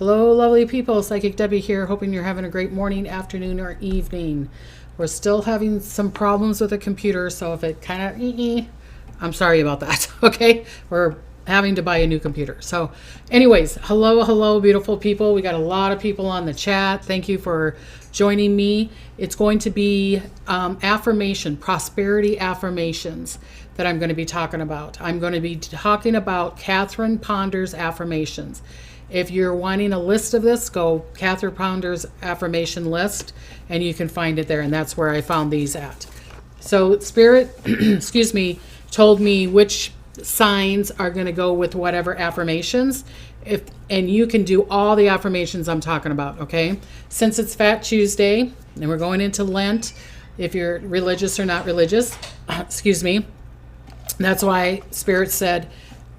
Hello, lovely people. Psychic Debbie here, hoping you're having a great morning, afternoon, or evening. We're still having some problems with the computer, so if it kind of, I'm sorry about that, okay? We're having to buy a new computer. So anyways, hello, beautiful people. We got a lot of people on the chat. Thank you for joining me. It's going to be prosperity affirmations that I'm going to be talking about. I'm going to be talking about Catherine Ponder's affirmations. If you're wanting a list of this, go Catherine Ponder's affirmation list, and you can find it there, and that's where I found these at. So Spirit, excuse me, told me which signs are going to go with whatever affirmations, and you can do all the affirmations I'm talking about, okay? Since it's Fat Tuesday, and we're going into Lent, if you're religious or not religious, excuse me, that's why Spirit said,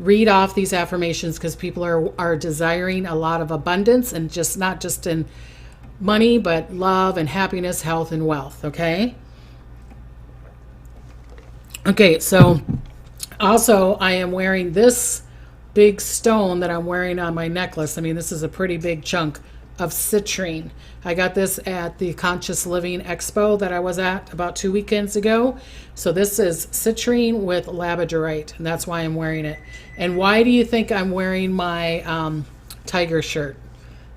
read off these affirmations, because people are desiring a lot of abundance, and just not just in money, but love and happiness, health and wealth, okay? Okay, so also I am wearing this big stone that I'm wearing on my necklace. I mean, this is a pretty big chunk of citrine. I got this at the Conscious Living Expo that I was at about 2 weekends ago. So this is citrine with labradorite, and that's why I'm wearing it. And why do you think I'm wearing my tiger shirt?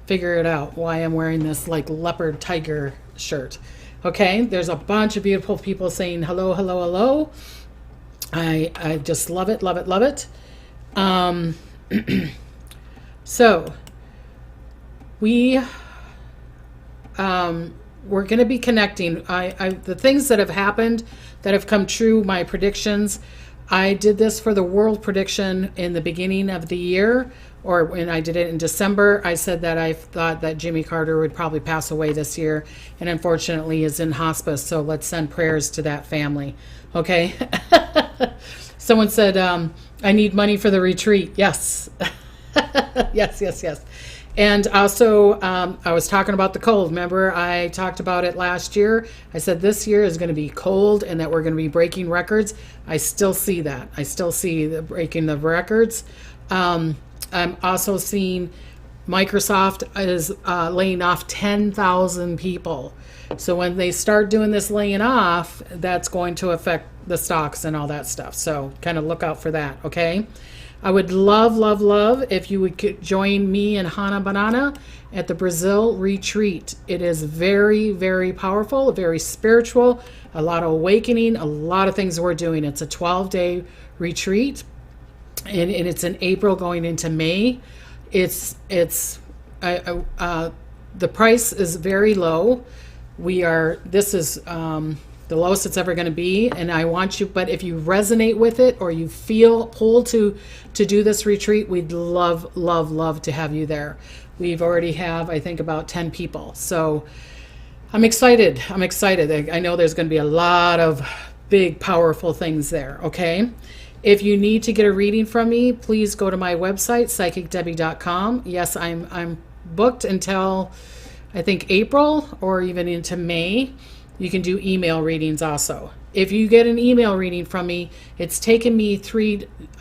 Figure it out, why I'm wearing this like leopard tiger shirt. Okay, there's a bunch of beautiful people saying hello, hello, hello. I just love it, love it, love it. So we're going to be connecting. The things that have happened that have come true, my predictions. I did this for the world prediction in the beginning of the year, or when I did it in December. I said that I thought that Jimmy Carter would probably pass away this year, and unfortunately is in hospice. So let's send prayers to that family. Okay. Someone said, I need money for the retreat. Yes. yes. And also, I was talking about the cold. Remember, I talked about it last year. I said this year is going to be cold and that we're going to be breaking records. I still see that. I still see the breaking of records. I'm also seeing Microsoft is laying off 10,000 people. So when they start doing this laying off, that's going to affect the stocks and all that stuff. So kind of look out for that, okay? I would love if you would join me and Hannah Banana at the Brazil retreat. It is very, very powerful, very spiritual, a lot of awakening, a lot of things we're doing. It's a 12-day retreat, and it's in April going into May. The price is very low. This is the lowest it's ever going to be, and I want you, but if you resonate with it or you feel pulled to do this retreat, we'd love to have you there. We've already have, I think, about 10 people. So I'm excited. I know there's going to be a lot of big, powerful things there, okay? If you need to get a reading from me, please go to my website, psychicdebbie.com. Yes, I'm booked until, I think, April or even into May. You can do email readings also. If you get an email reading from me, it's taken me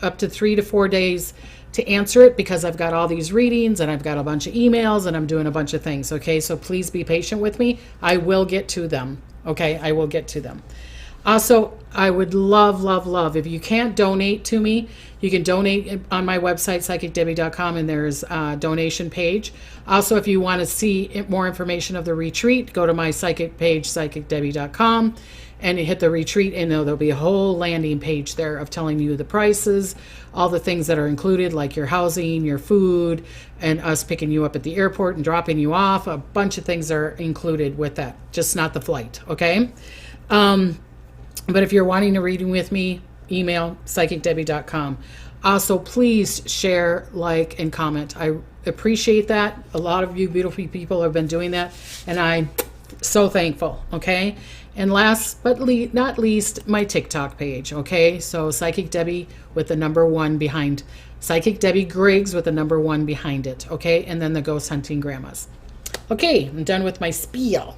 up to 3 to 4 days to answer it, because I've got all these readings and I've got a bunch of emails and I'm doing a bunch of things. Okay, so please be patient with me. I will get to them. Okay, I will get to them. Also, I would love, if you can't donate to me, you can donate on my website, psychicdebbie.com, and there's a donation page. Also, if you want to see more information of the retreat, go to my psychic page, psychicdebbie.com, and you hit the retreat, and there'll be a whole landing page there of telling you the prices, all the things that are included, like your housing, your food, and us picking you up at the airport and dropping you off. A bunch of things are included with that, just not the flight, okay? But if you're wanting a reading with me, email psychicdebbie.com. Also, please share, like, and comment. I appreciate that. A lot of you beautiful people have been doing that, and I'm so thankful, okay? And last but not least, my TikTok page, okay? So Psychic Debbie with the number 1 behind, Psychic Debbie Griggs with the number 1 behind it, okay? And then the Ghost Hunting Grandmas. Okay, I'm done with my spiel.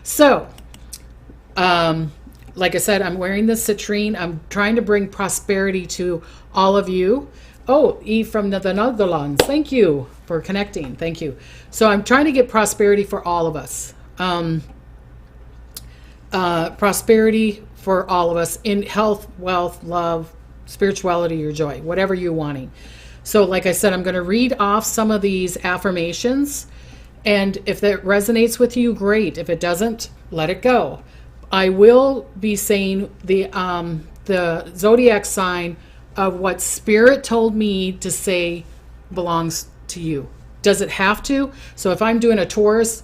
So, like I said, I'm wearing the citrine. I'm trying to bring prosperity to all of you. Oh, E from the Netherlands. Thank you for connecting. Thank you. So I'm trying to get prosperity for all of us. Prosperity for all of us in health, wealth, love, spirituality, or joy, whatever you're wanting. So like I said, I'm going to read off some of these affirmations. And if that resonates with you, great. If it doesn't, let it go. I will be saying the zodiac sign of what Spirit told me to say belongs to you. Does it have to? So if I'm doing a Taurus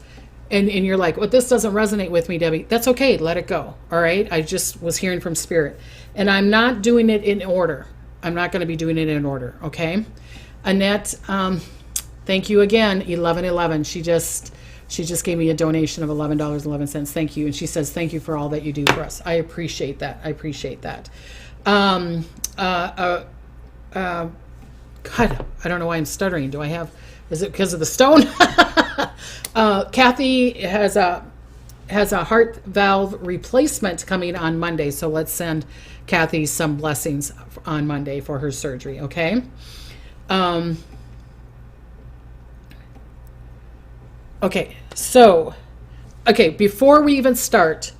and you're like, well, this doesn't resonate with me, Debbie, that's okay. Let it go. All right. I just was hearing from Spirit. And I'm not doing it in order. I'm not going to be doing it in order. Okay. Annette, thank you again. 1111. She just gave me a donation of $11.11. Thank you. And she says, thank you for all that you do for us. I appreciate that. I appreciate that. God, I don't know why I'm stuttering. Is it because of the stone? Kathy has a heart valve replacement coming on Monday. So let's send Kathy some blessings on Monday for her surgery. Okay. Okay. So, before we even start,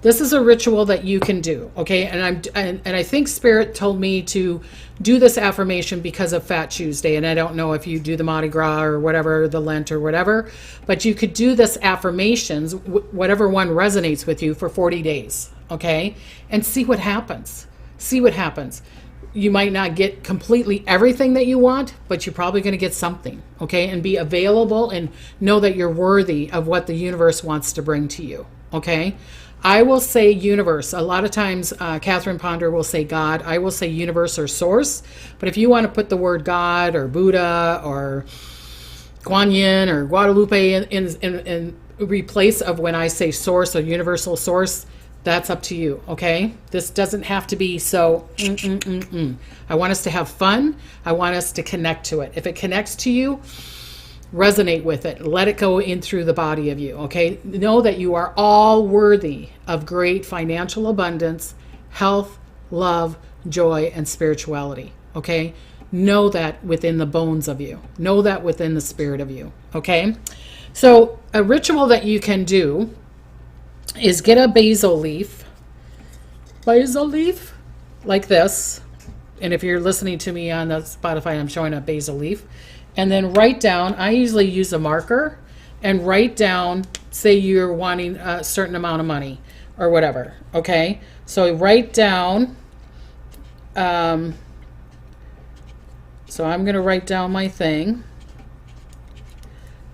this is a ritual that you can do, okay? And I think Spirit told me to do this affirmation because of Fat Tuesday, and I don't know if you do the Mardi Gras or whatever, the Lent or whatever, but you could do this affirmations, whatever one resonates with you, for 40 days, okay? And see what happens. See what happens. You might not get completely everything that you want, but you're probably going to get something, okay? And be available and know that you're worthy of what the universe wants to bring to you, okay? I will say universe. A lot of times, Catherine Ponder will say God. I will say universe or source. But if you want to put the word God or Buddha or Guan Yin or Guadalupe in replace of when I say source or universal source, that's up to you, okay? This doesn't have to be so, I want us to have fun. I want us to connect to it. If it connects to you, resonate with it. Let it go in through the body of you, okay? Know that you are all worthy of great financial abundance, health, love, joy, and spirituality, okay? Know that within the bones of you. Know that within the spirit of you, okay? So a ritual that you can do is get a basil leaf like this. And if you're listening to me on the Spotify, I'm showing a basil leaf. And then write down, I usually use a marker and write down, say you're wanting a certain amount of money or whatever, okay? So write down, so I'm going to write down my thing.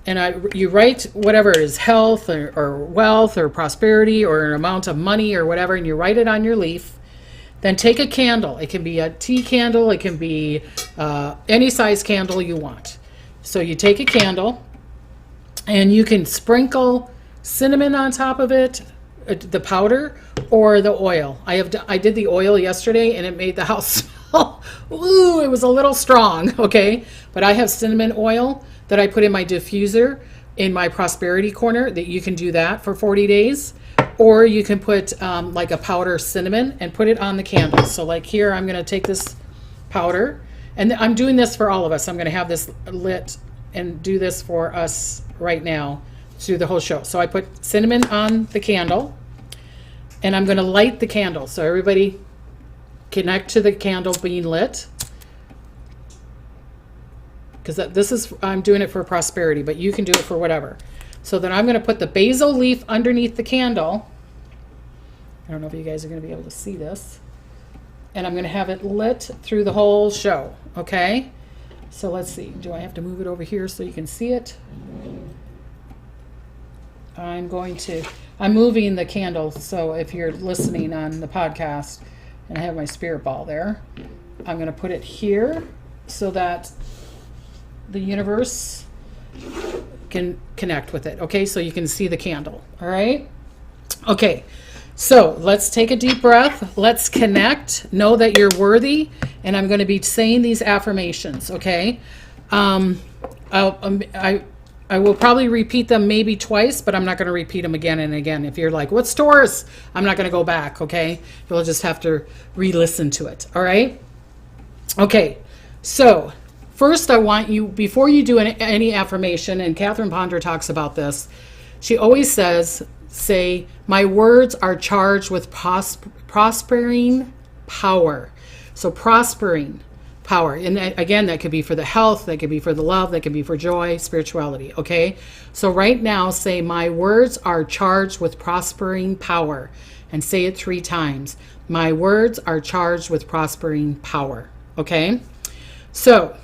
And you write whatever it is, health or wealth or prosperity or an amount of money or whatever, and you write it on your leaf. Then take a candle. It can be a tea candle. It can be any size candle you want. So you take a candle and you can sprinkle cinnamon on top of it, the powder, or the oil. I did the oil yesterday and it made the house smell, ooh, it was a little strong, okay? But I have cinnamon oil that I put in my diffuser in my prosperity corner, that you can do that for 40 days. Or you can put like a powder cinnamon and put it on the candle. So like here, I'm going to take this powder, and I'm doing this for all of us. I'm going to have this lit and do this for us right now through the whole show. So I put cinnamon on the candle, and I'm going to light the candle. So everybody connect to the candle being lit. Because I'm doing it for prosperity, but you can do it for whatever. So then I'm going to put the basil leaf underneath the candle. I don't know if you guys are going to be able to see this. And I'm going to have it lit through the whole show, okay? So let's see. Do I have to move it over here so you can see it? I'm moving the candle, so if you're listening on the podcast, and I have my spirit ball there, I'm going to put it here so that the universe can connect with it, okay? So you can see the candle, all right? Okay, so let's take a deep breath. Let's connect. Know that you're worthy, and I'm going to be saying these affirmations, okay? I will probably repeat them maybe twice, but I'm not going to repeat them again and again. If you're like, what's Taurus? I'm not going to go back, okay? You'll just have to re-listen to it, all right? Okay, So first I want you, before you do any affirmation, and Catherine Ponder talks about this, she always says, say, my words are charged with prospering power. So prospering power. And again, that could be for the health, that could be for the love, that could be for joy, spirituality. Okay. So right now say, my words are charged with prospering power, and say it 3 times. My words are charged with prospering power. Okay. So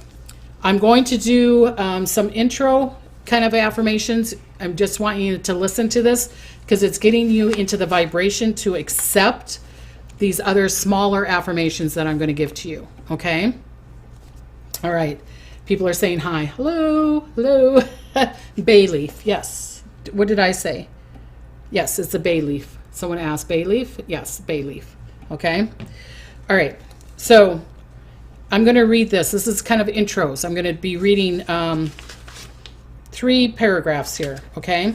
I'm going to do some intro kind of affirmations. I just want you to listen to this because it's getting you into the vibration to accept these other smaller affirmations that I'm going to give to you. Okay. All right. People are saying hi. Hello. Hello. Bay leaf. Yes. What did I say? Yes, it's a bay leaf. Someone asked bay leaf. Yes, bay leaf. Okay. All right. So I'm going to read this. This is kind of intros. I'm going to be reading 3 paragraphs here. Okay.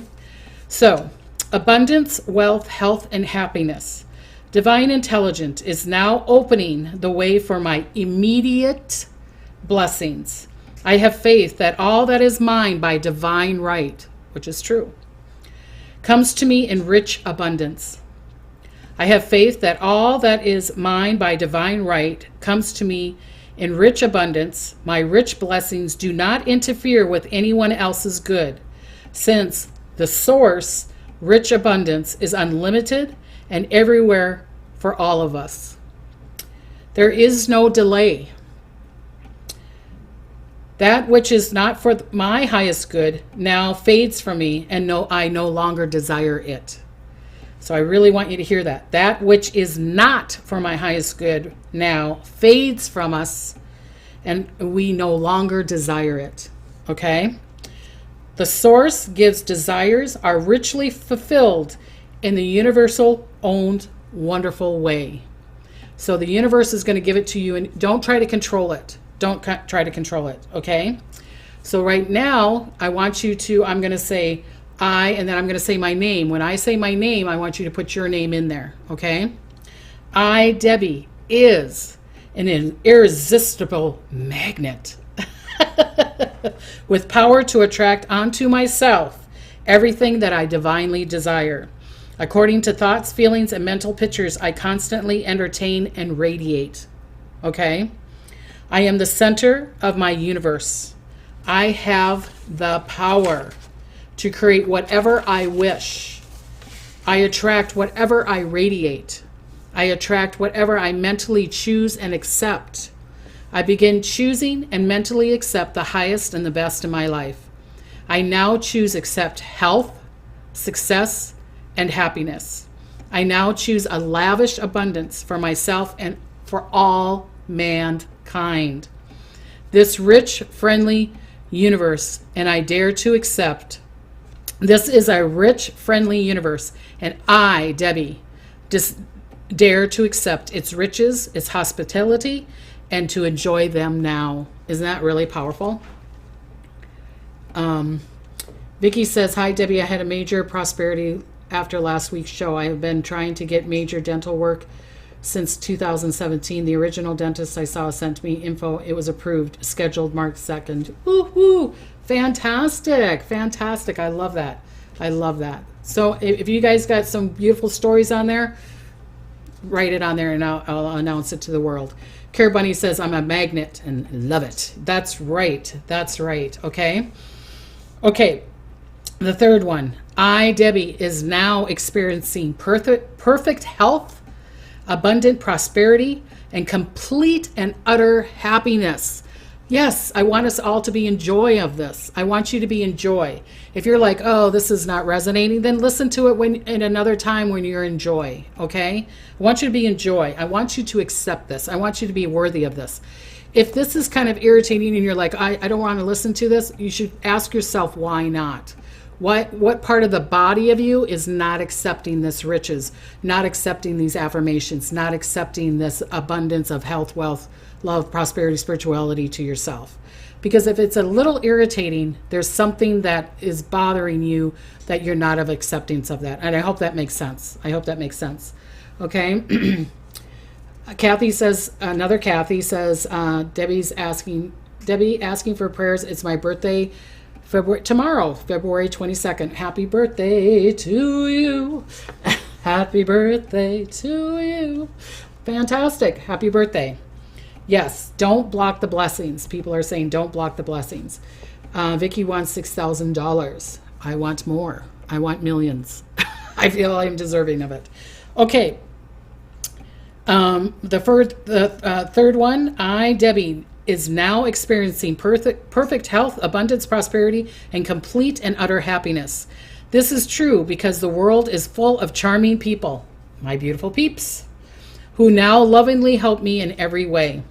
So abundance, wealth, health, and happiness. Divine intelligence is now opening the way for my immediate blessings. I have faith that all that is mine by divine right, which is true, comes to me in rich abundance. I have faith that all that is mine by divine right comes to me in rich abundance. My rich blessings do not interfere with anyone else's good, since the source, rich abundance, is unlimited and everywhere for all of us. There is no delay. That which is not for my highest good now fades from me, and I no longer desire it. So I really want you to hear that. That which is not for my highest good now fades from us, and we no longer desire it. Okay? The source gives desires are richly fulfilled in the universal owned wonderful way. So the universe is going to give it to you, and don't try to control it. Don't try to control it. Okay? So right now, I want you to, I'm going to say I, and then I'm going to say my name. When I say my name, I want you to put your name in there. Okay? I, Debbie, is an irresistible magnet with power to attract onto myself everything that I divinely desire. According to thoughts, feelings, and mental pictures, I constantly entertain and radiate. Okay? I am the center of my universe. I have the power to create whatever I wish. I attract whatever I radiate. I attract whatever I mentally choose and accept. I begin choosing and mentally accept the highest and the best in my life. I now choose accept health, success, and happiness. I now choose a lavish abundance for myself and for all mankind. This rich, friendly universe, and I dare to accept. This is a rich, friendly universe, and I, Debbie, dare to accept its riches, its hospitality, and to enjoy them now. Isn't that really powerful? Vicky says, hi, Debbie. I had a major prosperity after last week's show. I have been trying to get major dental work since 2017. The original dentist I saw sent me info. It was approved, scheduled March 2nd. Woohoo! Fantastic. Fantastic. I love that. I love that. So if you guys got some beautiful stories on there, write it on there and I'll announce it to the world. Care Bunny says, I'm a magnet and love it. That's right. That's right. Okay. Okay. The third one. I, Debbie, is now experiencing perfect health, abundant prosperity, and complete and utter happiness. Yes, I want us all to be in joy of this. I want you to be in joy. If you're like, oh, this is not resonating, then listen to it in another time when you're in joy, okay? I want you to be in joy. I want you to accept this. I want you to be worthy of this. If this is kind of irritating and you're like, I don't want to listen to this, you should ask yourself, why not? What part of the body of you is not accepting this riches, not accepting these affirmations, not accepting this abundance of health, wealth, love, prosperity, spirituality to yourself? Because if it's a little irritating, there's something that is bothering you that you're not of acceptance of that. And I hope that makes sense. I hope that makes sense. Okay. Kathy says, another Kathy says, Debbie asking for prayers. It's my birthday tomorrow, February 22nd. Happy birthday to you. Happy birthday to you. Fantastic. Happy birthday. Yes, don't block the blessings. People are saying don't block the blessings. Vicky wants $6,000. I want more. I want millions. I feel I'm deserving of it. Okay. The third one, I, Debbie, is now experiencing perfect health, abundance, prosperity, and complete and utter happiness. This is true because the world is full of charming people, my beautiful peeps, who now lovingly help me in every way.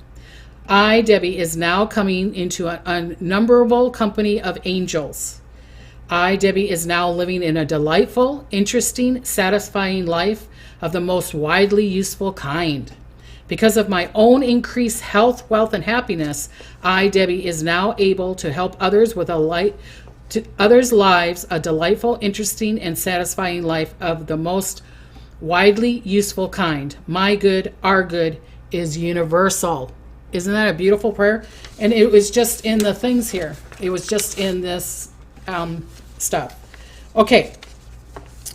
I, Debbie, is now coming into an unnumberable company of angels. I, Debbie, is now living in a delightful, interesting, satisfying life of the most widely useful kind. Because of my own increased health, wealth, and happiness, I, Debbie, is now able to help others with others' lives, a delightful, interesting, and satisfying life of the most widely useful kind. My good, our good, is universal. Isn't that a beautiful prayer? And it was just in the things here. It was just in this stuff. Okay.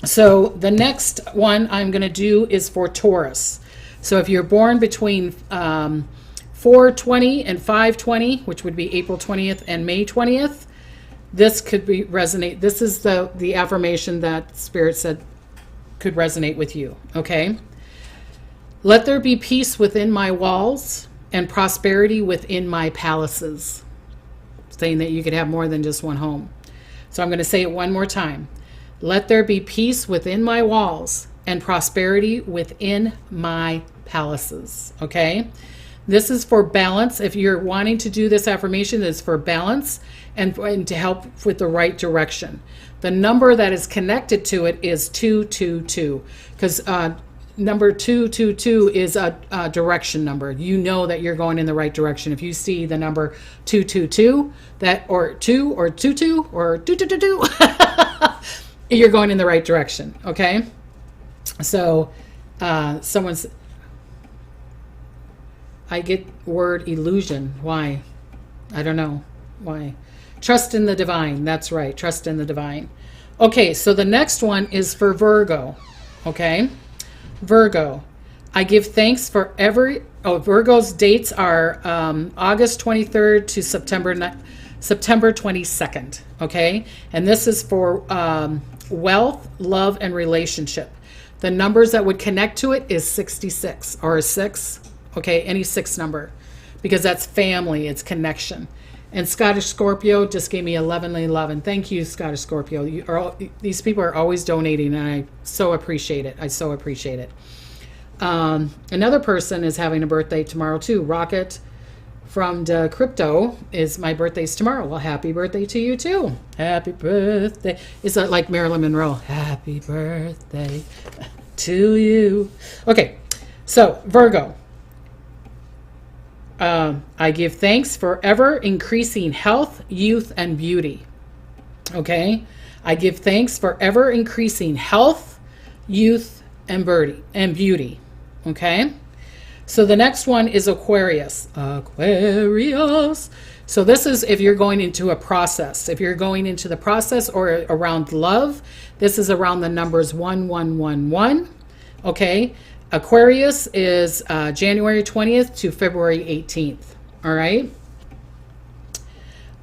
So the next one I'm going to do is for Taurus. So if you're born between 4/20 and 5/20, which would be April 20th and May 20th, this could resonate. This is the affirmation that Spirit said could resonate with you. Okay. Let there be peace within my walls and prosperity within my palaces. Saying that you could have more than just one home. So I'm going to say it one more time. Let there be peace within my walls and prosperity within my palaces. Okay? This is for balance. If you're wanting to do this affirmation, it's for balance and to help with the right direction. The number that is connected to it is 222, because number 222 is a direction number. You know that you're going in the right direction. If you see the number 222, or 2 or 22 or 222, you're going in the right direction. Okay? So I get word illusion. Why? I don't know. Why? Trust in the divine. That's right. Trust in the divine. Okay, so the next one is for Virgo. Okay? Virgo. I give thanks for Virgo's dates are August 23rd to September 22nd. Okay? And this is for wealth, love, and relationship. The numbers that would connect to it is 66 or a 6. Okay, any 6 number, because that's family, it's connection. And Scottish Scorpio just gave me 1111. Thank you, Scottish Scorpio. These people are always donating, and I so appreciate it. I so appreciate it. Another person is having a birthday tomorrow too. Rocket from the Crypto is my birthday's tomorrow. Well, happy birthday to you too. Happy birthday. Is that like Marilyn Monroe? Happy birthday to you. Okay, so Virgo. I give thanks for ever increasing health, youth, and beauty. Okay? I give thanks for ever increasing health, youth, and beauty. Okay? So the next one is Aquarius. Aquarius. So this is if you're going into a process. If you're going into the process or around love, this is around the numbers 1111. Okay? Aquarius is January 20th to February 18th. All right.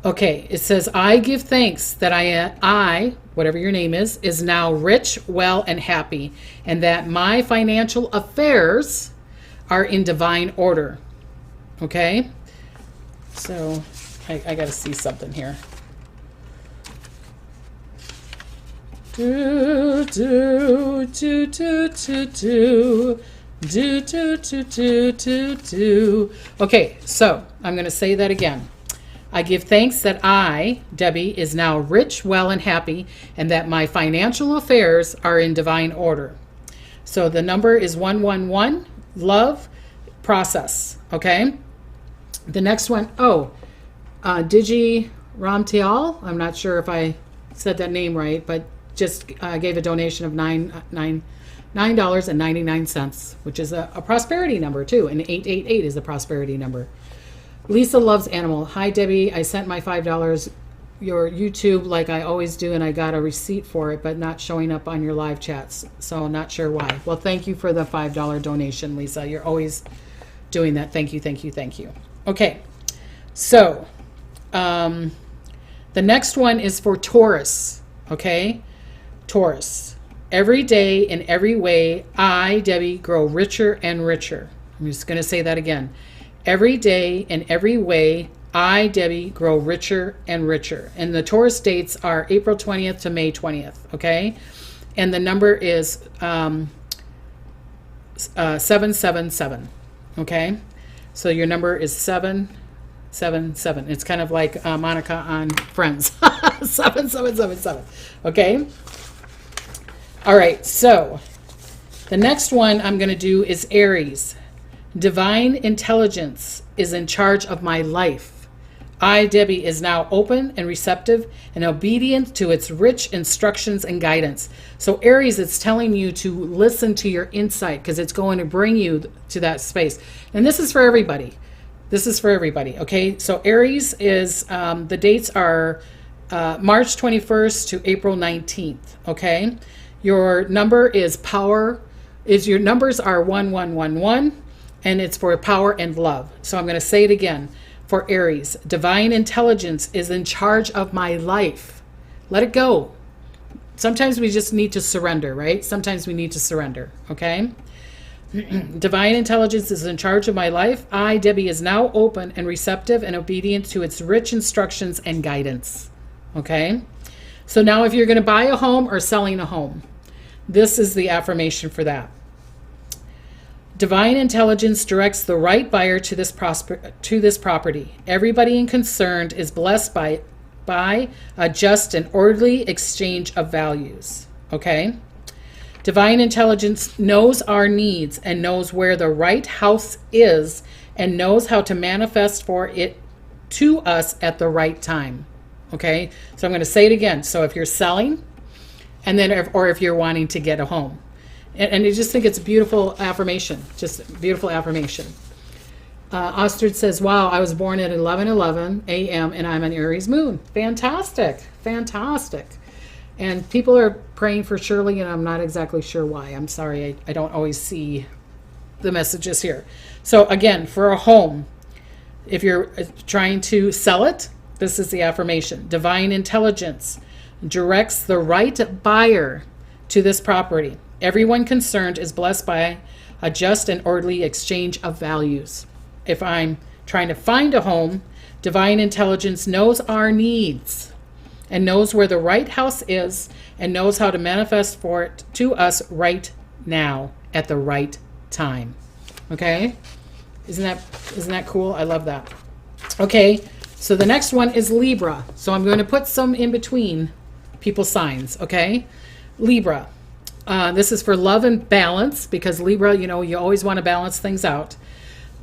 Okay. It says, I give thanks that I, whatever your name is now rich, well, and happy, and that my financial affairs are in divine order. Okay. So I got to see something here. Okay, so I'm going to say that again. I give thanks that I, Debbie, is now rich, well, and happy, and that my financial affairs are in divine order. So the number is 111, love, process. Okay. The next one, Digi Ramtial. I'm not sure if I said that name right, but just gave a donation of $9.99, which is a prosperity number too. And 888 is a prosperity number. Lisa loves animal. Hi, Debbie. I sent my $5 your YouTube like I always do, and I got a receipt for it, but not showing up on your live chats. So not sure why. Well, thank you for the $5 donation, Lisa. You're always doing that. Thank you, thank you, thank you. Okay. So the next one is for Taurus. Okay. Taurus. Every day in every way, I, Debbie, grow richer and richer. I'm just going to say that again. Every day in every way, I, Debbie, grow richer and richer. And the Taurus dates are April 20th to May 20th, okay? And the number is 777, okay? So your number is 777. It's kind of like Monica on Friends. 7777, okay? All right, so the next one I'm going to do is Aries. Divine intelligence is in charge of my life. I, Debbie, is now open and receptive and obedient to its rich instructions and guidance. So Aries, it's telling you to listen to your insight because it's going to bring you to that space. And this is for everybody. This is for everybody, okay? So Aries is, the dates are March 21st to April 19th, okay? Your number is power, your numbers are 1111. And it's for power and love. So I'm going to say it again. For Aries, divine intelligence is in charge of my life. Let it go. Sometimes we just need to surrender, right? Sometimes we need to surrender, okay? Divine intelligence is in charge of my life. I, Debbie, is now open and receptive and obedient to its rich instructions and guidance, okay? So now if you're going to buy a home or selling a home, this is the affirmation for that. Divine intelligence directs the right buyer to this property. Everybody concerned is blessed by a just and orderly exchange of values. Okay? Divine intelligence knows our needs and knows where the right house is and knows how to manifest for it to us at the right time. Okay? So I'm going to say it again. So if you're selling, and then or if you're wanting to get a home. And I just think it's a beautiful affirmation, just a beautiful affirmation. Ostrich says, wow, I was born at 11:11 a.m. and I'm an Aries moon. Fantastic, fantastic. And people are praying for Shirley, and I'm not exactly sure why. I'm sorry, I don't always see the messages here. So again, for a home, if you're trying to sell it, this is the affirmation. Divine intelligence directs the right buyer to this property. Everyone concerned is blessed by a just and orderly exchange of values. If I'm trying to find a home, divine intelligence knows our needs and knows where the right house is and knows how to manifest for it to us right now at the right time. Okay? Isn't that cool? I love that. Okay, so the next one is Libra. So I'm going to put some in between people's signs, okay? Libra. This is for love and balance because Libra, you always want to balance things out.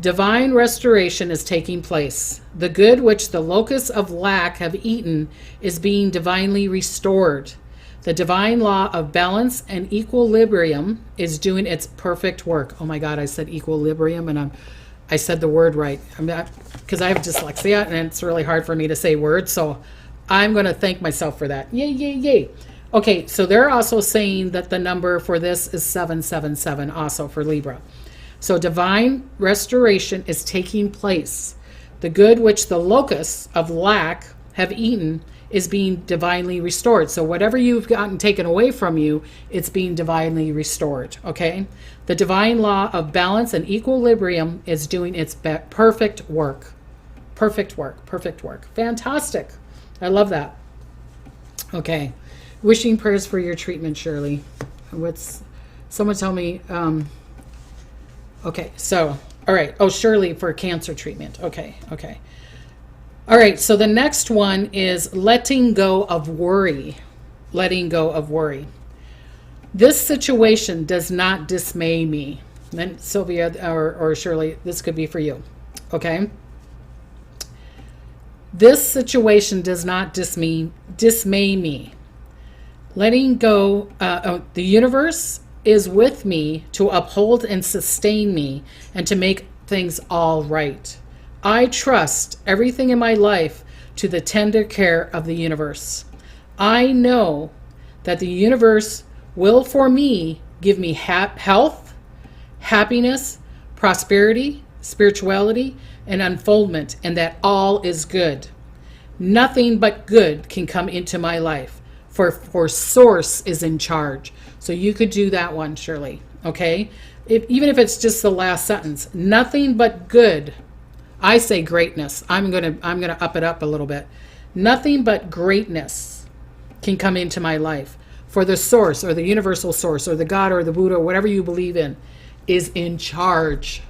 Divine restoration is taking place. The good which the locusts of lack have eaten is being divinely restored. The divine law of balance and equilibrium is doing its perfect work. Oh my God, I said equilibrium and I said the word right. Because I have dyslexia and it's really hard for me to say words. So I'm going to thank myself for that. Yay, yay, yay. Okay, so they're also saying that the number for this is 777 also for Libra. So divine restoration is taking place. The good which the locusts of lack have eaten is being divinely restored. So whatever you've gotten taken away from you, it's being divinely restored, okay? The divine law of balance and equilibrium is doing its perfect work. Perfect work, perfect work. Fantastic. I love that. Okay. Wishing prayers for your treatment, Shirley. Someone tell me, okay, so, all right. Oh, Shirley for cancer treatment. Okay. All right, so the next one is letting go of worry. Letting go of worry. This situation does not dismay me. And then Sylvia or Shirley, this could be for you. Okay? This situation does not dismay me. Letting go, the universe is with me to uphold and sustain me and to make things all right. I trust everything in my life to the tender care of the universe. I know that the universe will, for me, give me health, happiness, prosperity, spirituality, and unfoldment, and that all is good. Nothing but good can come into my life, for Source is in charge. So you could do that one, Shirley. Okay? Even if it's just the last sentence, nothing but good. I say greatness. I'm gonna up it up a little bit. Nothing but greatness can come into my life. For the Source, or the universal Source, or the God, or the Buddha, or whatever you believe in, is in charge.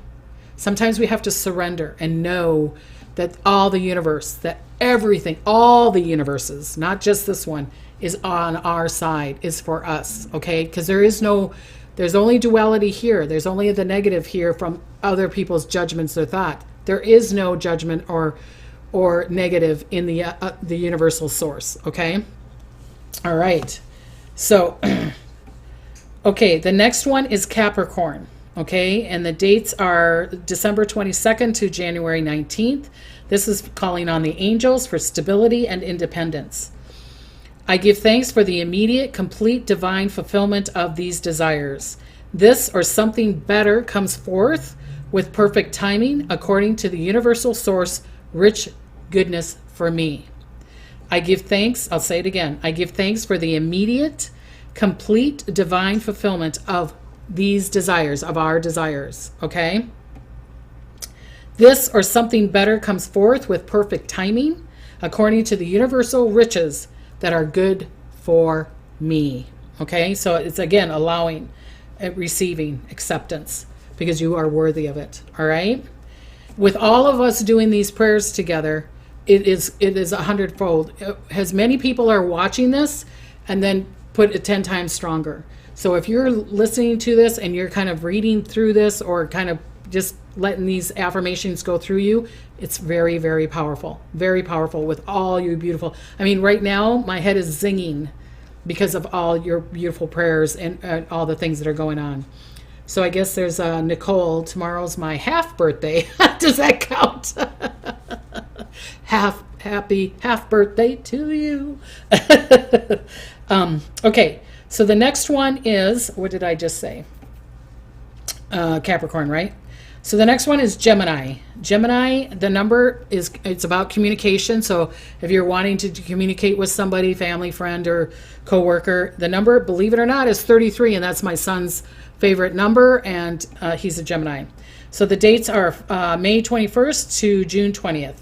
Sometimes we have to surrender and know that all the universe, that everything, all the universes, not just this one, is on our side, is for us, okay? Because there's only duality here. There's only the negative here from other people's judgments or thought. There is no judgment or negative in the universal Source, okay? All right. So, okay, the next one is Capricorn, okay? And the dates are December 22nd to January 19th. This is calling on the angels for stability and independence. I give thanks for the immediate, complete, divine fulfillment of these desires. This or something better comes forth with perfect timing according to the universal Source, rich goodness for me. I give thanks, I'll say it again, I give thanks for the immediate, complete, divine fulfillment of these desires, of our desires, okay? This or something better comes forth with perfect timing according to the universal riches that are good for me, okay? So it's, again, allowing, receiving, acceptance, because you are worthy of it, all right? With all of us doing these prayers together, it is 100-fold. As many people are watching this, and then put it 10 times stronger. So if you're listening to this and you're kind of reading through this or kind of just letting these affirmations go through you, it's very, very powerful. Very powerful with all you beautiful. I mean, right now, my head is zinging because of all your beautiful prayers and all the things that are going on. So I guess there's Nicole. Tomorrow's my half birthday. Does that count? Happy half birthday to you. Okay, so the next one is, what did I just say? Capricorn, right? So the next one is Gemini. Gemini, the number is, it's about communication. So if you're wanting to communicate with somebody, family, friend, or coworker, the number, believe it or not, is 33, and that's my son's favorite number, and he's a Gemini. So the dates are May 21st to June 20th.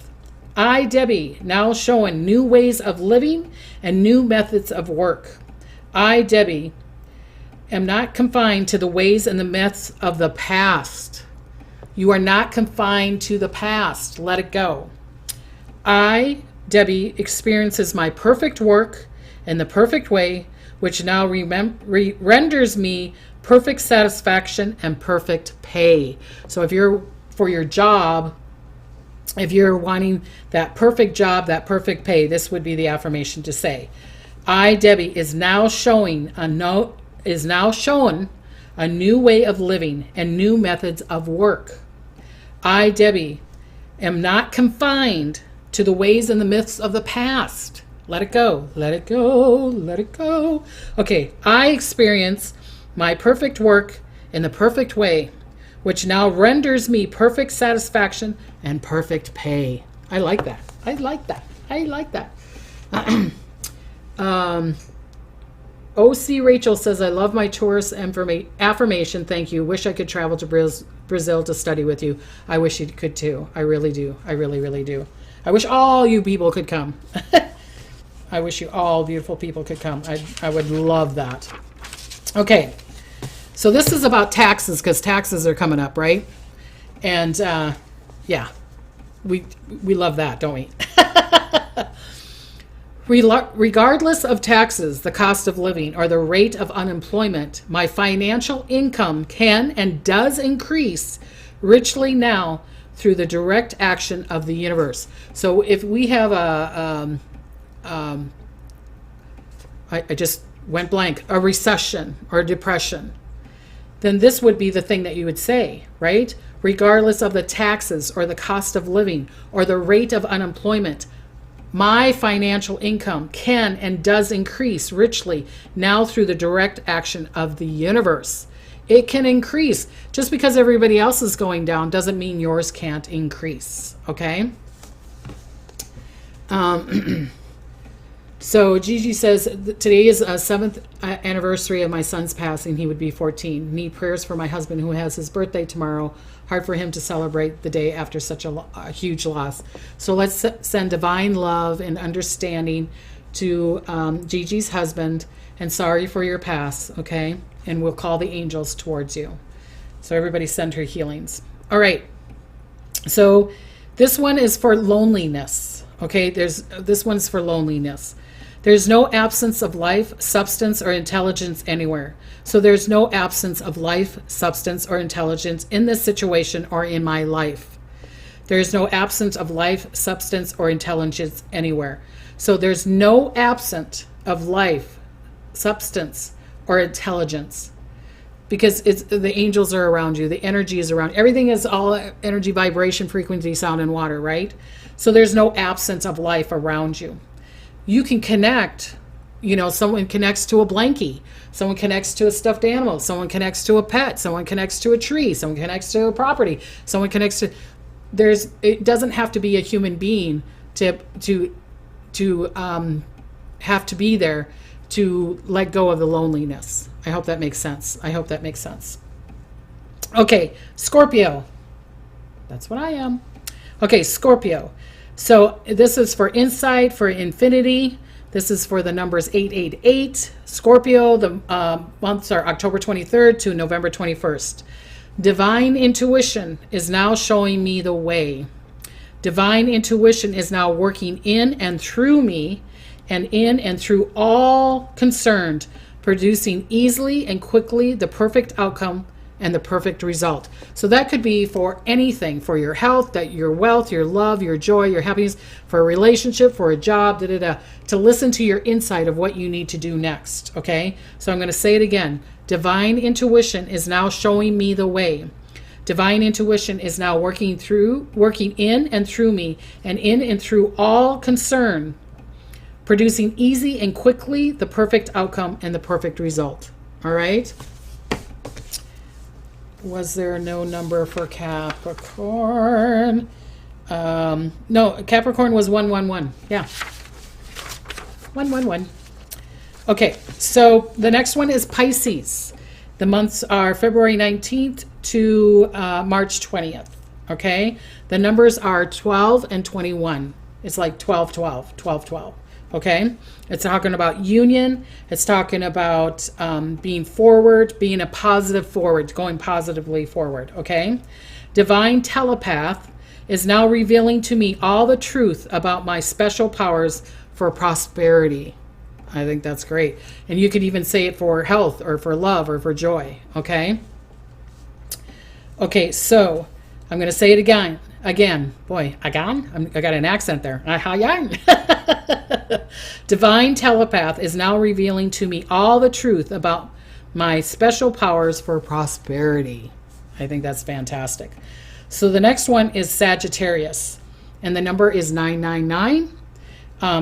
I, Debbie, now showing new ways of living and new methods of work. I, Debbie, am not confined to the ways and the myths of the past. You are not confined to the past. Let it go. I, Debbie, experiences my perfect work in the perfect way, which now renders me perfect satisfaction and perfect pay. So if you're, for your job, if you're wanting that perfect job, that perfect pay, this would be the affirmation to say. I, Debbie, is now shown a new way of living and new methods of work. I, Debbie, am not confined to the ways and the myths of the past. Let it go. Let it go. Let it go. Okay, I experience my perfect work in the perfect way, which now renders me perfect satisfaction and perfect pay. I like that. I like that. I like that. OC Rachel says, I love my tourist affirmation. Thank you. Wish I could travel to Brazil to study with you. I wish you could too. I really do. I really, really do. I wish all you people could come. I wish you all beautiful people could come. I would love that. Okay. So this is about taxes, because taxes are coming up, right? And yeah, we love that, don't we? Regardless of taxes, the cost of living, or the rate of unemployment, my financial income can and does increase richly now through the direct action of the universe. So if we have I just went blank, a recession or depression, then this would be the thing that you would say, right? Regardless of the taxes or the cost of living or the rate of unemployment, my financial income can and does increase richly now through the direct action of the universe. It can increase. Just because everybody else is going down doesn't mean yours can't increase, okay? So Gigi says, today is a 7th anniversary of my son's passing. He would be 14. Need prayers for my husband who has his birthday tomorrow. Hard for him to celebrate the day after such a huge loss. So let's send divine love and understanding to Gigi's husband, and sorry for your pass, okay? And we'll call the angels towards you. So everybody send her healings. All right. So this one is for loneliness, okay? This one's for loneliness. There's no absence of life, substance, or intelligence anywhere. So there's no absence of life, substance, or intelligence in this situation or in my life. There's no absence of life, substance, or intelligence anywhere. So there's no absence of life, substance, or intelligence, because the angels are around you. The energy is around. Everything is all energy, vibration, frequency, sound, and water, right? So there's no absence of life around you. You can connect, someone connects to a blankie, someone connects to a stuffed animal, someone connects to a pet, someone connects to a tree, someone connects to a property, someone connects to, it doesn't have to be a human being to have to be there to let go of the loneliness. I hope that makes sense. Okay, Scorpio. That's what I am. Okay, Scorpio. So this is for insight, for infinity. This is for the numbers 888. Scorpio, the months are October 23rd to November 21st. Divine intuition is now showing me the way. Divine intuition is now working in and through me, and in and through all concerned, producing easily and quickly the perfect outcome and the perfect result. So that could be for anything, for your health, your wealth, your love, your joy, your happiness, for a relationship, for a job, to listen to your insight of what you need to do next, okay? So I'm going to say it again. Divine intuition is now showing me the way. Divine intuition is now working in and through me, and in and through all concern, producing easy and quickly the perfect outcome and the perfect result. All right? Was there no number for Capricorn? No, Capricorn was 111. Yeah. 111. Okay, so the next one is Pisces. The months are February 19th to March 20th. Okay? The numbers are 12 and 21. It's like 12, 12, 12, 12. Okay, it's talking about union. It's talking about being forward, being a positive forward, going positively forward. Okay, divine telepath is now revealing to me all the truth about my special powers for prosperity. I think that's great. And you could even say it for health or for love or for joy. Okay. Okay, so I'm going to say it again. Boy, again? I got an accent there. Divine telepath is now revealing to me all the truth about my special powers for prosperity. I think that's fantastic. So the next one is Sagittarius, and the number is 999.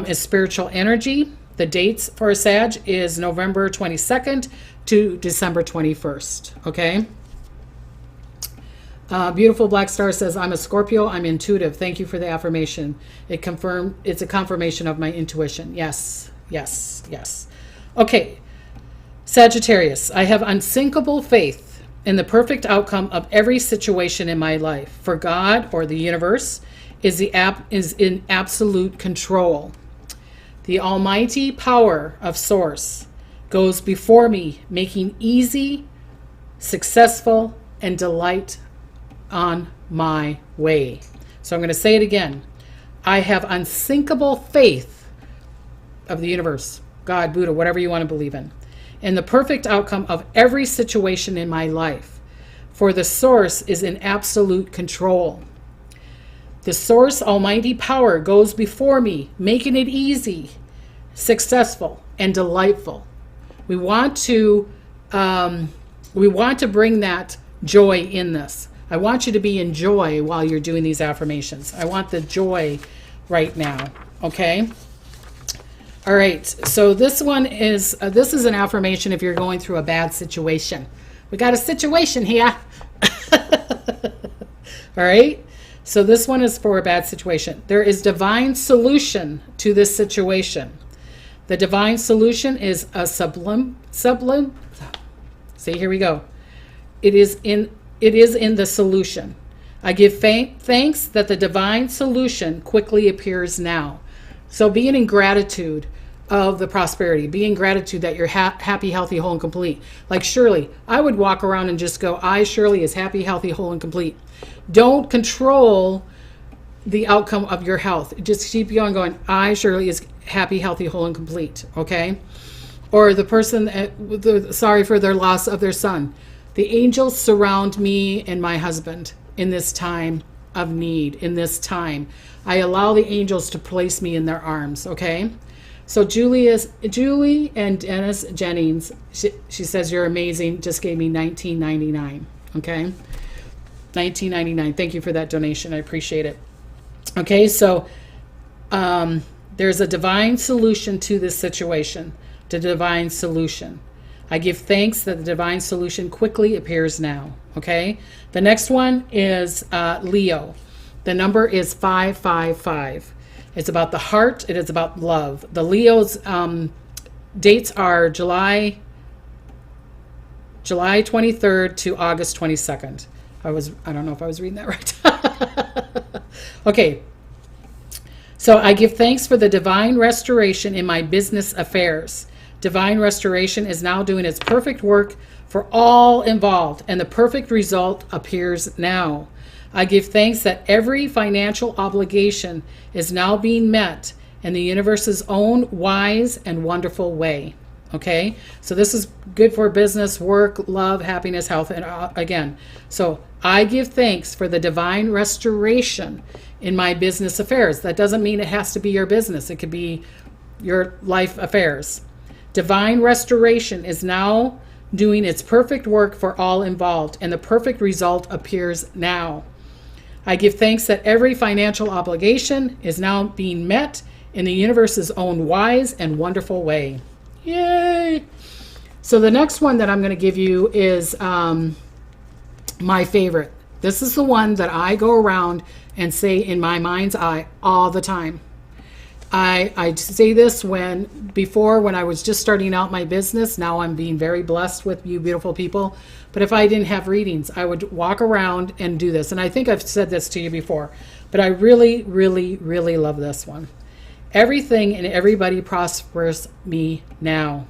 Is spiritual energy. The dates for Sag is November 22nd to December 21st. Okay. Beautiful Black Star says, I'm a Scorpio. I'm intuitive. Thank you for the affirmation. It's a confirmation of my intuition. Yes, yes, yes. Okay. Sagittarius, I have unsinkable faith in the perfect outcome of every situation in my life. For God or the universe is in absolute control. The almighty power of Source goes before me, making easy, successful, and delight on my way. So I'm going to say it again. I have unsinkable faith of the universe, God, Buddha, whatever you want to believe in the perfect outcome of every situation in my life. For the Source is in absolute control. The Source almighty power goes before me, making it easy, successful, and delightful. We want to we want to bring that joy in this. I want you to be in joy while you're doing these affirmations. I want the joy right now, okay? All right, so this one is, this is an affirmation if you're going through a bad situation. We got a situation here. All right, so this one is for a bad situation. There is divine solution to this situation. The divine solution is a sublime, see, here we go. It is in the solution. I give thanks that the divine solution quickly appears now. So being in gratitude of the prosperity, be in gratitude that you're happy, healthy, whole, and complete. Like Shirley, I would walk around and just go, I, Shirley, is happy, healthy, whole, and complete. Don't control the outcome of your health. Just keep on going, I, Shirley, is happy, healthy, whole, and complete, okay? Or the person, sorry for their loss of their son. The angels surround me and my husband in this time of need, in this time. I allow the angels to place me in their arms, okay? So Julie and Dennis Jennings, she says, you're amazing, just gave me $19.99, okay? $19.99. Thank you for that donation. I appreciate it. Okay, so there's a divine solution to this situation, the divine solution. I give thanks that the divine solution quickly appears now, okay? The next one is Leo. The number is 555. It's about the heart. It is about love. The Leo's dates are July 23rd to August 22nd. I don't know if I was reading that right. Okay. So I give thanks for the divine restoration in my business affairs. Divine restoration is now doing its perfect work for all involved, and the perfect result appears now. I give thanks that every financial obligation is now being met in the universe's own wise and wonderful way. Okay? So this is good for business, work, love, happiness, health, and again. So I give thanks for the divine restoration in my business affairs. That doesn't mean it has to be your business. It could be your life affairs. Divine restoration is now doing its perfect work for all involved, and the perfect result appears now. I give thanks that every financial obligation is now being met in the universe's own wise and wonderful way. Yay! So the next one that I'm going to give you is my favorite. This is the one that I go around and say in my mind's eye all the time. I say this when I was just starting out my business. Now I'm being very blessed with you beautiful people. But if I didn't have readings, I would walk around and do this. And I think I've said this to you before, but I really, really, really love this one. Everything and everybody prospers me now.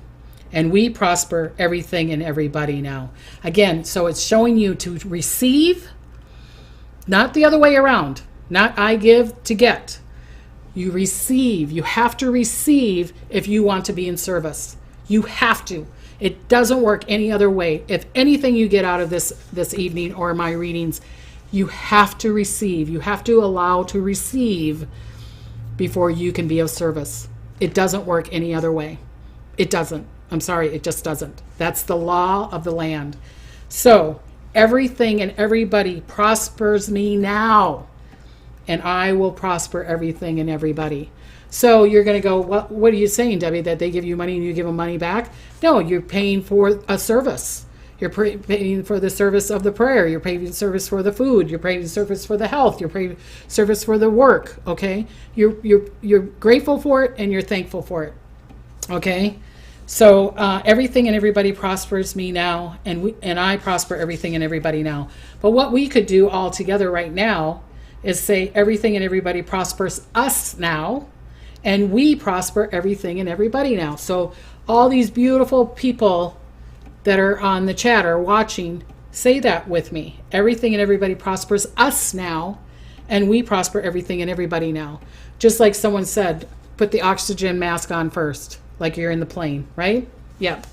And we prosper everything and everybody now. Again, so it's showing you to receive, not the other way around. Not I give to get. You receive. You have to receive if you want to be in service. You have to. It doesn't work any other way. If anything you get out of this evening or my readings, you have to receive. You have to allow to receive before you can be of service. It doesn't work any other way. It doesn't. I'm sorry, it just doesn't. That's the law of the land. So everything and everybody prospers me now, and I will prosper everything and everybody. So you're going to go, what are you saying, Debbie, that they give you money and you give them money back? No, you're paying for a service. You're paying for the service of the prayer. You're paying service for the food. You're paying service for the health. You're paying service for the work. Okay, you're grateful for it and you're thankful for it. Okay, so everything and everybody prospers me now, and I prosper everything and everybody now. But what we could do all together right now is say everything and everybody prospers us now, and we prosper everything and everybody now. So all these beautiful people that are on the chat or watching, say that with me. Everything and everybody prospers us now, and we prosper everything and everybody now. Just like someone said, put the oxygen mask on first, like you're in the plane, right? Yep.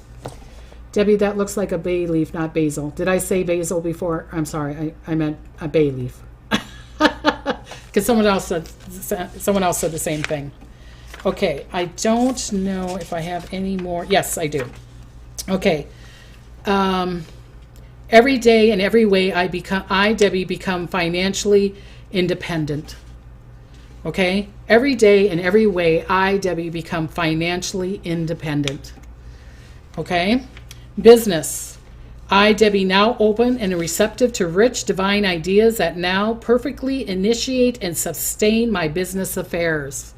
Debbie, that looks like a bay leaf, not basil. Did I say basil before? I'm sorry, I meant a bay leaf. Because someone else said the same thing. Okay, I don't know if I have any more. Yes, I do. Okay. Every day and every way I, Debbie, become financially independent. Okay? Every day and every way I, Debbie, become financially independent. Okay? Business. I, Debbie, now open and receptive to rich divine ideas that now perfectly initiate and sustain my business affairs.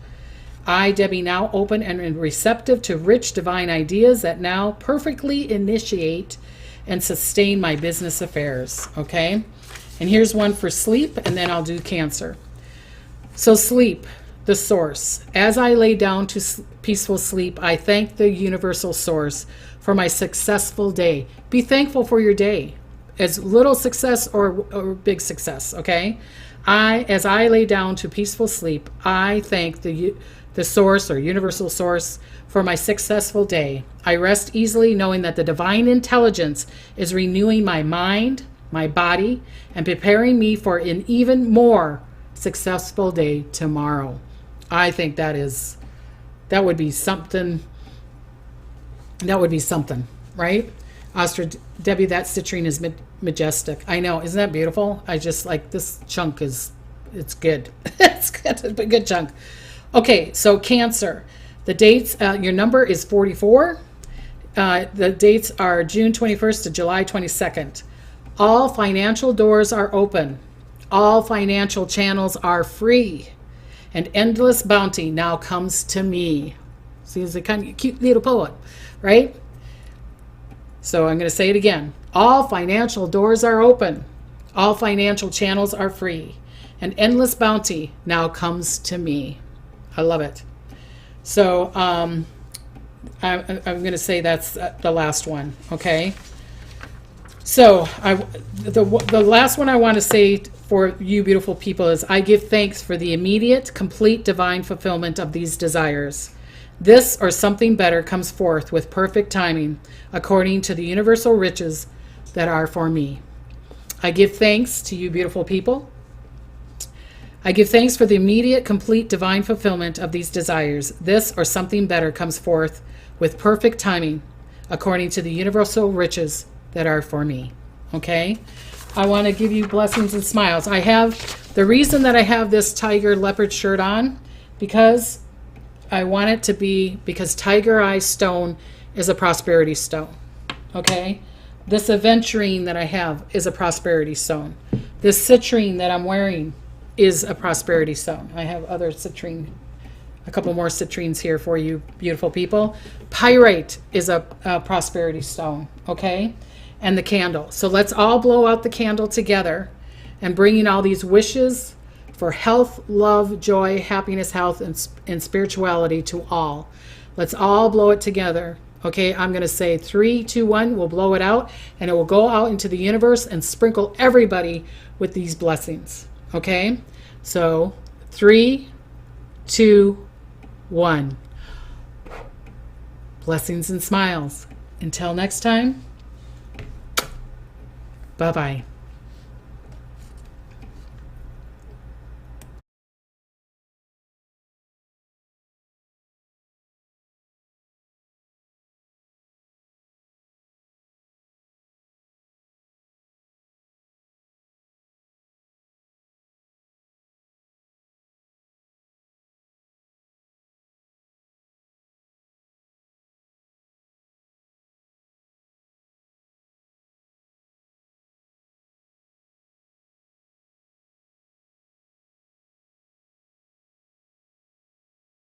I, Debbie, now open and receptive to rich divine ideas that now perfectly initiate and sustain my business affairs. Okay? And here's one for sleep, and then I'll do Cancer. So sleep, the source. As I lay down to peaceful sleep, I thank the universal source for my successful day. Be thankful for your day, as little success or big success, okay? As I lay down to peaceful sleep, I thank the source or universal source for my successful day. I rest easily knowing that the divine intelligence is renewing my mind, my body, and preparing me for an even more successful day tomorrow. I think that would be something. That would be something, right? Debbie, that citrine is majestic. I know, isn't that beautiful? I just like this chunk it's good. It's good, a good chunk. Okay, so Cancer. The dates, your number is 44. The dates are June 21st to July 22nd. All financial doors are open. All financial channels are free. And endless bounty now comes to me. See, it's a kind of cute little poet, right? So I'm going to say it again. All financial doors are open. All financial channels are free. And endless bounty now comes to me. I love it. So I'm going to say that's the last one, okay? So the last one I want to say for you beautiful people is I give thanks for the immediate, complete divine fulfillment of these desires. This or something better comes forth with perfect timing according to the universal riches that are for me. I give thanks to you beautiful people. I give thanks for the immediate, complete divine fulfillment of these desires. This or something better comes forth with perfect timing according to the universal riches that are for me. Okay? I want to give you blessings and smiles. The reason that I have this tiger leopard shirt on, because I want it to be, because tiger eye stone is a prosperity stone. Okay? This aventurine that I have is a prosperity stone. This citrine that I'm wearing is a prosperity stone. I have other citrine, a couple more citrines here for you beautiful people. Pyrite is a prosperity stone. Okay? And the candle. So let's all blow out the candle together and bring in all these wishes for health, love, joy, happiness, health, and spirituality to all. Let's all blow it together. Okay, I'm going to say 3, 2, 1. We'll blow it out, and it will go out into the universe and sprinkle everybody with these blessings. Okay, so 3, 2, 1. Blessings and smiles. Until next time. Bye-bye.